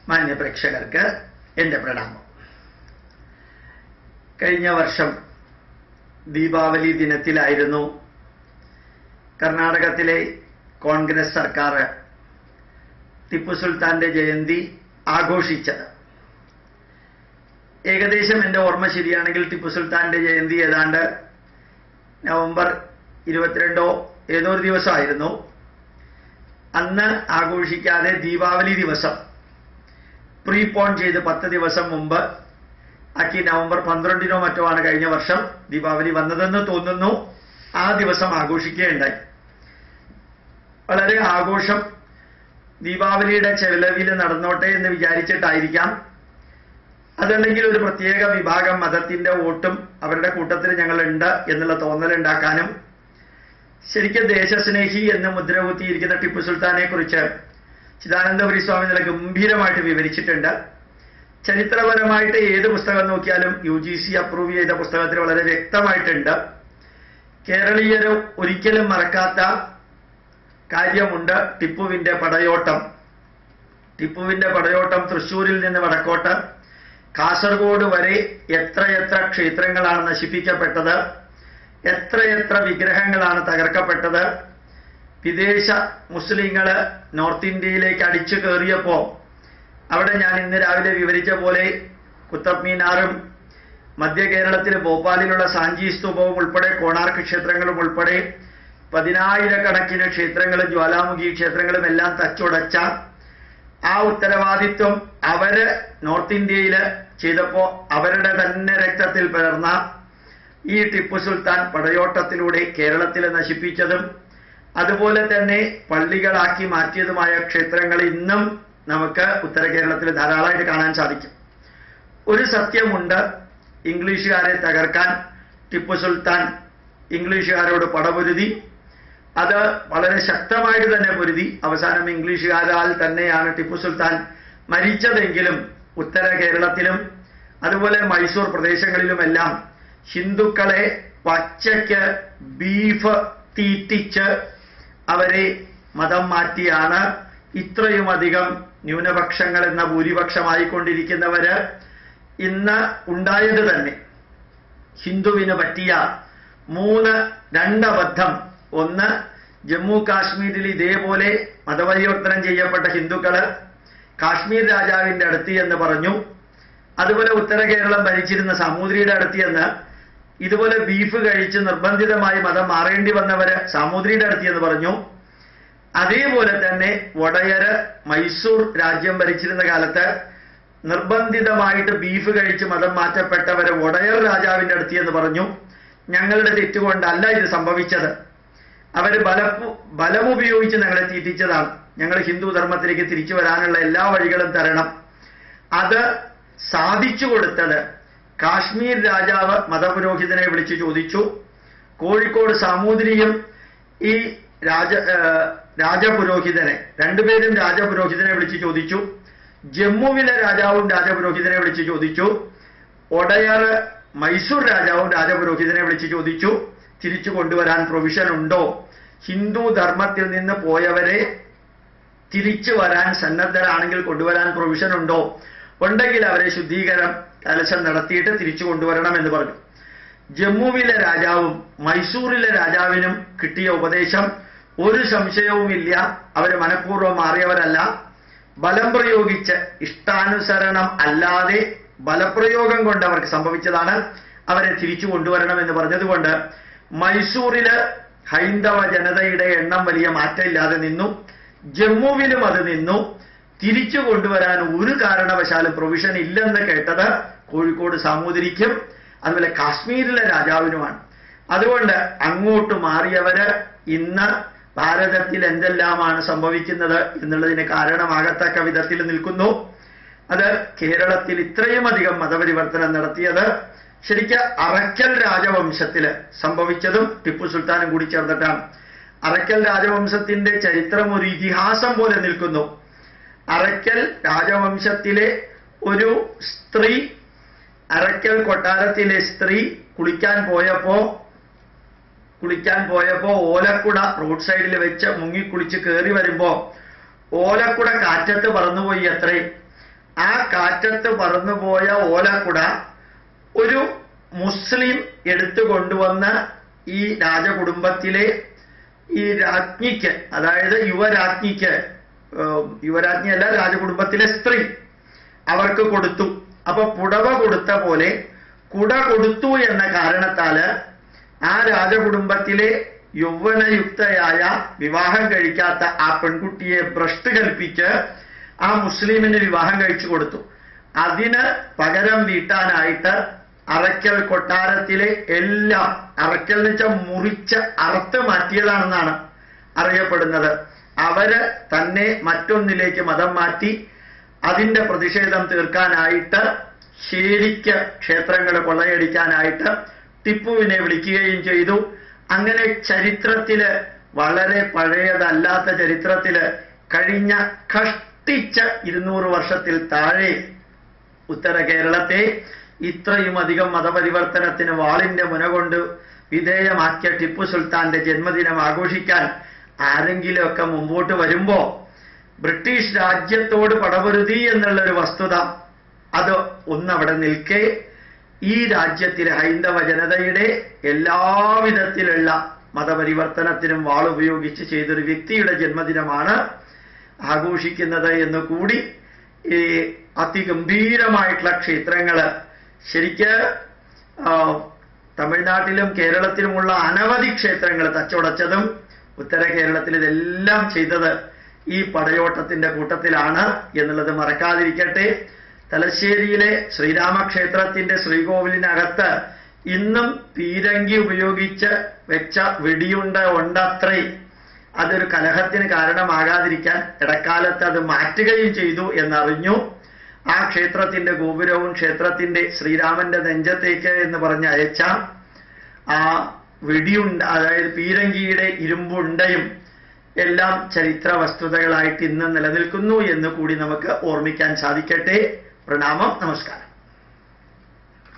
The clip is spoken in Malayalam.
മാന്യ പ്രേക്ഷകർക്ക് എൻ്റെ പ്രണാമം. കഴിഞ്ഞ വർഷം ദീപാവലി ദിനത്തിലായിരുന്നു കർണാടകത്തിലെ കോൺഗ്രസ് സർക്കാർ ടിപ്പു സുൽത്താന്റെ ജയന്തി ആഘോഷിച്ചത്. ഏകദേശം എൻ്റെ ഓർമ്മ ശരിയാണെങ്കിൽ ടിപ്പു സുൽത്താന്റെ ജയന്തി ഏതാണ്ട് നവംബർ 22 ഏതോ ഒരു ദിവസമായിരുന്നു. അന്ന് ആഘോഷിക്കാതെ ദീപാവലി ദിവസം പ്രീപോൺ ചെയ്ത് 10 ദിവസം മുമ്പ് ആക്കി നവംബർ 12 മറ്റോ ആണ് കഴിഞ്ഞ വർഷം ദീപാവലി വന്നതെന്ന് തോന്നുന്നു. ആ ദിവസം ആഘോഷിക്കുകയുണ്ടായി. വളരെ ആഘോഷം ദീപാവലിയുടെ ചെലവിൽ നടന്നോട്ടെ എന്ന് വിചാരിച്ചിട്ടായിരിക്കാം. അതല്ലെങ്കിൽ ഒരു പ്രത്യേക വിഭാഗം മതത്തിന്റെ വോട്ടും അവരുടെ കൂട്ടത്തിൽ ഞങ്ങളുണ്ട് എന്നുള്ള തോന്നലുണ്ടാക്കാനും, ശരിക്കും ദേശസ്നേഹി എന്ന് മുദ്ര കുത്തിയിരിക്കുന്ന ടിപ്പു സുൽത്താനെ കുറിച്ച് ചിദാനന്ദപുരി സ്വാമി നല്ല ഗംഭീരമായിട്ട് വിവരിച്ചിട്ടുണ്ട്. ചരിത്രപരമായിട്ട് ഏത് പുസ്തകം നോക്കിയാലും UGC അപ്രൂവ് ചെയ്ത പുസ്തകത്തിൽ വളരെ വ്യക്തമായിട്ടുണ്ട്. കേരളീയര് ഒരിക്കലും മറക്കാത്ത കാര്യമുണ്ട് ടിപ്പുവിന്റെ പടയോട്ടം. ടിപ്പുവിന്റെ പടയോട്ടം തൃശ്ശൂരിൽ നിന്ന് വടക്കോട്ട് കാസർഗോഡ് വരെ എത്രയെത്ര ക്ഷേത്രങ്ങളാണ് നശിപ്പിക്കപ്പെട്ടത്, എത്രയെത്ര വിഗ്രഹങ്ങളാണ് തകർക്കപ്പെട്ടത്. വിദേശ മുസ്ലിങ്ങൾ നോർത്ത് ഇന്ത്യയിലേക്ക് അടിച്ചു കയറിയപ്പോൾ അവിടെ ഞാൻ ഇന്ന് രാവിലെ വിവരിച്ച പോലെ കുത്തബ് മീനാറും മധ്യ കേരളത്തിലെ ഭോപ്പാലിലുള്ള സാഞ്ചി സ്തൂപവും ഉൾപ്പെടെ കോണാർക്ക് ക്ഷേത്രങ്ങളും ഉൾപ്പെടെ 10,000 ക്ഷേത്രങ്ങളും ജ്വാലാമുഖി ക്ഷേത്രങ്ങളും എല്ലാം തച്ചുടച്ച ആ ഉത്തരവാദിത്വം അവര് നോർത്ത് ഇന്ത്യയിൽ ചെയ്തപ്പോ അവരുടെ തന്നെ രക്തത്തിൽ പിറന്ന ഈ ടിപ്പു സുൽത്താൻ പടയോട്ടത്തിലൂടെ കേരളത്തിൽ നശിപ്പിച്ചതും അതുപോലെ തന്നെ പള്ളികളാക്കി മാറ്റിയതുമായ ക്ഷേത്രങ്ങൾ ഇന്നും നമുക്ക് ഉത്തര കേരളത്തിൽ ധാരാളമായിട്ട് കാണാൻ സാധിക്കും. ഒരു സത്യമുണ്ട്, ഇംഗ്ലീഷുകാരെ തകർക്കാൻ ടിപ്പു സുൽത്താൻ ഇംഗ്ലീഷുകാരോട് പടപൊരുതി. അത് വളരെ ശക്തമായിട്ട് തന്നെ പൊരുതി. അവസാനം ഇംഗ്ലീഷുകാരാൽ തന്നെയാണ് ടിപ്പു സുൽത്താൻ മരിച്ചതെങ്കിലും ഉത്തര കേരളത്തിലും അതുപോലെ മൈസൂർ പ്രദേശങ്ങളിലുമെല്ലാം ഹിന്ദുക്കളെ പച്ചയ്ക്ക് ബീഫ് തീറ്റിച്ച് അവരെ മതം മാറ്റിയാണ് ഇത്രയുമധികം ന്യൂനപക്ഷങ്ങൾ എന്ന ഭൂരിപക്ഷമായിക്കൊണ്ടിരിക്കുന്നവര് ഇന്ന് ഉണ്ടായത് തന്നെ. ഹിന്ദുവിന് പറ്റിയ 2 അബദ്ധം. ഒന്ന്, ജമ്മു കാശ്മീരിൽ ഇതേപോലെ മതപരിവർത്തനം ചെയ്യപ്പെട്ട ഹിന്ദുക്കള് കാശ്മീർ രാജാവിന്റെ അടുത്ത് എന്ന് പറഞ്ഞു. അതുപോലെ ഉത്തര കേരളം ഭരിച്ചിരുന്ന സാമൂതിരിയുടെ അടുത്ത് എന്ന് ഇതുപോലെ ബീഫ് കഴിച്ച് നിർബന്ധിതമായി മതം മാറേണ്ടി വന്നവര് സാമൂതിരിയുടെ അടുത്ത് എന്ന് പറഞ്ഞു. അതേപോലെ തന്നെ വടയര് മൈസൂർ രാജ്യം ഭരിച്ചിരുന്ന കാലത്ത് നിർബന്ധിതമായിട്ട് ബീഫ് കഴിച്ച് മതം മാറ്റപ്പെട്ടവര് വടയർ രാജാവിന്റെ അടുത്ത് എന്ന് പറഞ്ഞു. ഞങ്ങളുടെ തെറ്റുകൊണ്ടല്ല ഇത് സംഭവിച്ചത്, അവര് ബലമുപയോഗിച്ച് ഞങ്ങളെ തീറ്റിച്ചതാണ്. ഞങ്ങൾ ഹിന്ദു ധർമ്മത്തിലേക്ക് തിരിച്ചു വരാനുള്ള എല്ലാ വഴികളും തരണം. അത് സാധിച്ചു കൊടുത്തത് കാശ്മീർ രാജാവ് മതപുരോഹിതനെ വിളിച്ചു ചോദിച്ചു. കോഴിക്കോട് സാമൂതിരിയും ഈ രാജപുരോഹിതനെ, രണ്ടുപേരും രാജപുരോഹിതനെ വിളിച്ചു ചോദിച്ചു. ജമ്മുവിലെ രാജാവും രാജപുരോഹിതനെ വിളിച്ചു ചോദിച്ചു. ഒടയർ മൈസൂർ രാജാവും രാജപുരോഹിതനെ വിളിച്ചു ചോദിച്ചു, തിരിച്ചു കൊണ്ടുവരാൻ പ്രൊവിഷൻ ഉണ്ടോ? ഹിന്ദു ധർമ്മത്തിൽ നിന്ന് പോയവരെ തിരിച്ചു വരാൻ സന്നദ്ധരാണെങ്കിൽ കൊണ്ടുവരാൻ പ്രൊവിഷൻ ഉണ്ടോ? ഉണ്ടെങ്കിൽ അവരെ ശുദ്ധീകരണം കലശം നടത്തിയിട്ട് തിരിച്ചു കൊണ്ടുവരണം എന്ന് പറഞ്ഞു. ജമ്മുവിലെ രാജാവും മൈസൂരിലെ രാജാവിനും കിട്ടിയ ഉപദേശം ഒരു സംശയവുമില്ല, അവര് മനഃപൂർവ്വം മാറിയവരല്ല. ബലം പ്രയോഗിച്ച് ഇഷ്ടാനുസരണം അല്ലാതെ ബലപ്രയോഗം കൊണ്ട് അവർക്ക് സംഭവിച്ചതാണ്. അവരെ തിരിച്ചു കൊണ്ടുവരണം എന്ന് പറഞ്ഞതുകൊണ്ട് മൈസൂരില് ഹൈന്ദവ ജനതയുടെ എണ്ണം വലിയ മാറ്റമില്ലാതെ നിന്നു. ജമ്മുവിലും അത് നിന്നു. തിരിച്ചു കൊണ്ടുവരാൻ ഒരു കാരണവശാലും പ്രൊവിഷൻ ഇല്ലെന്ന് കേട്ടത് കോഴിക്കോട് സാമൂതിരിക്കും അതുപോലെ കാശ്മീരിലെ രാജാവിനുമാണ്. അതുകൊണ്ട് അങ്ങോട്ട് മാറിയവര് ഇന്ന് ഭാരതത്തിൽ എന്തെല്ലാമാണ് സംഭവിക്കുന്നത് എന്നുള്ളതിന് കാരണമാകത്തക്ക വിധത്തിൽ നിൽക്കുന്നു. അത് കേരളത്തിൽ ഇത്രയുമധികം മതപരിവർത്തനം നടത്തിയത് ശരിക്കും അറക്കൽ രാജവംശത്തില് സംഭവിച്ചതും ടിപ്പു സുൽത്താനും കൂടി ചേർന്നിട്ടാണ്. അറക്കൽ രാജവംശത്തിന്റെ ചരിത്രം ഒരു ഇതിഹാസം പോലെ നിൽക്കുന്നു. അറക്കൽ രാജവംശത്തിലെ ഒരു സ്ത്രീ, അറക്കൽ കൊട്ടാരത്തിലെ സ്ത്രീ കുളിക്കാൻ പോയപ്പോ ഓലക്കുട റോഡ് സൈഡിൽ വെച്ച് മുങ്ങിക്കുളിച്ച് കയറി വരുമ്പോ ഓലക്കുട കാറ്റത്ത് പറന്നുപോയി അത്രേ. ആ കാറ്റത്ത് പറന്നുപോയ ഓലക്കുട ഒരു മുസ്ലിം എടുത്തു കൊണ്ടുവന്ന് ഈ രാജകുടുംബത്തിലെ ഈ രാജ്ഞിക്ക്, അതായത് യുവരാജ്ഞിയല്ല, രാജകുടുംബത്തിലെ സ്ത്രീ, അവർക്ക് കൊടുത്തു. അപ്പൊ പുടവ കൊടുത്ത പോലെ കുട കൊടുത്തു എന്ന കാരണത്താല് ആ രാജകുടുംബത്തിലെ യൗവനയുക്തയായ വിവാഹം കഴിക്കാത്ത ആ പെൺകുട്ടിയെ ഭ്രഷ്ട് കൽപ്പിച്ച് ആ മുസ്ലിമിന് വിവാഹം കഴിച്ചു കൊടുത്തു. അതിന് പകരം വീട്ടാനായിട്ട് അറയ്ക്കൽ കൊട്ടാരത്തിലെ എല്ലാം, അറയ്ക്കൽ എന്ന് വെച്ചാൽ മുറിച്ച് അറുത്ത് മാറ്റിയതാണെന്നാണ് അറിയപ്പെടുന്നത്. അവര് തന്നെ മറ്റൊന്നിലേക്ക് മതം മാറ്റി അതിന്റെ പ്രതിഷേധം തീർക്കാനായിട്ട് ശേരിക്ക് ക്ഷേത്രങ്ങൾ കൊള്ളയടിക്കാനായിട്ട് ടിപ്പുവിനെ വിളിക്കുകയും ചെയ്തു. അങ്ങനെ ചരിത്രത്തില്, വളരെ പഴയതല്ലാത്ത ചരിത്രത്തില്, കഴിഞ്ഞ കഷ്ടിച്ച 200 വർഷത്തിൽ താഴെ ഉത്തര കേരളത്തെ ഇത്രയും അധികം മതപരിവർത്തനത്തിന് വാളിന്റെ മുന കൊണ്ട് വിധേയമാക്കിയ ടിപ്പു സുൽത്താന്റെ ജന്മദിനം ആഘോഷിക്കാൻ ആരെങ്കിലുമൊക്കെ മുമ്പോട്ട് വരുമ്പോ ബ്രിട്ടീഷ് രാജ്യത്തോട് പടപൊരുതി എന്നുള്ളൊരു വസ്തുത അത് ഒന്നവിടെ നിൽക്കെ, ഈ രാജ്യത്തിലെ ഹൈന്ദവ ജനതയുടെ എല്ലാവിധത്തിലുള്ള മതപരിവർത്തനത്തിനും വാളുപയോഗിച്ച് ചെയ്തൊരു വ്യക്തിയുടെ ജന്മദിനമാണ് ആഘോഷിക്കുന്നത് എന്ന് കൂടി ഈ അതിഗംഭീരമായിട്ടുള്ള ക്ഷേത്രങ്ങള്, ശരിക്ക് തമിഴ്നാട്ടിലും കേരളത്തിലുമുള്ള അനവധി ക്ഷേത്രങ്ങൾ തച്ചുടച്ചതും ഉത്തര കേരളത്തിൽ ഇതെല്ലാം ചെയ്തത് ഈ പടയോട്ടത്തിന്റെ കൂട്ടത്തിലാണ് എന്നുള്ളത് മറക്കാതിരിക്കട്ടെ. തലശ്ശേരിയിലെ ശ്രീരാമക്ഷേത്രത്തിന്റെ ശ്രീകോവിലിനകത്ത് ഇന്നും പീരങ്കി ഉപയോഗിച്ച് വെച്ച വെടിയുണ്ട ഉണ്ടത്രേ. അതൊരു കലഹത്തിന് കാരണമാകാതിരിക്കാൻ ഇടക്കാലത്ത് അത് മാറ്റുകയും ചെയ്തു എന്നറിഞ്ഞു. ആ ക്ഷേത്രത്തിന്റെ ഗോപുരവും ക്ഷേത്രത്തിന്റെ ശ്രീരാമന്റെ നെഞ്ചത്തേക്ക് എന്ന് പറഞ്ഞ് അയച്ച ആ വെടിയുണ്ട, അതായത് പീരങ്കിയുടെ ഇരുമ്പുണ്ടയും എല്ലാം ചരിത്ര വസ്തുതകളായിട്ട് ഇന്ന് നിലനിൽക്കുന്നു എന്ന് കൂടി നമുക്ക് ഓർമ്മിക്കാൻ സാധിക്കട്ടെ. പ്രണാമം, നമസ്കാരം.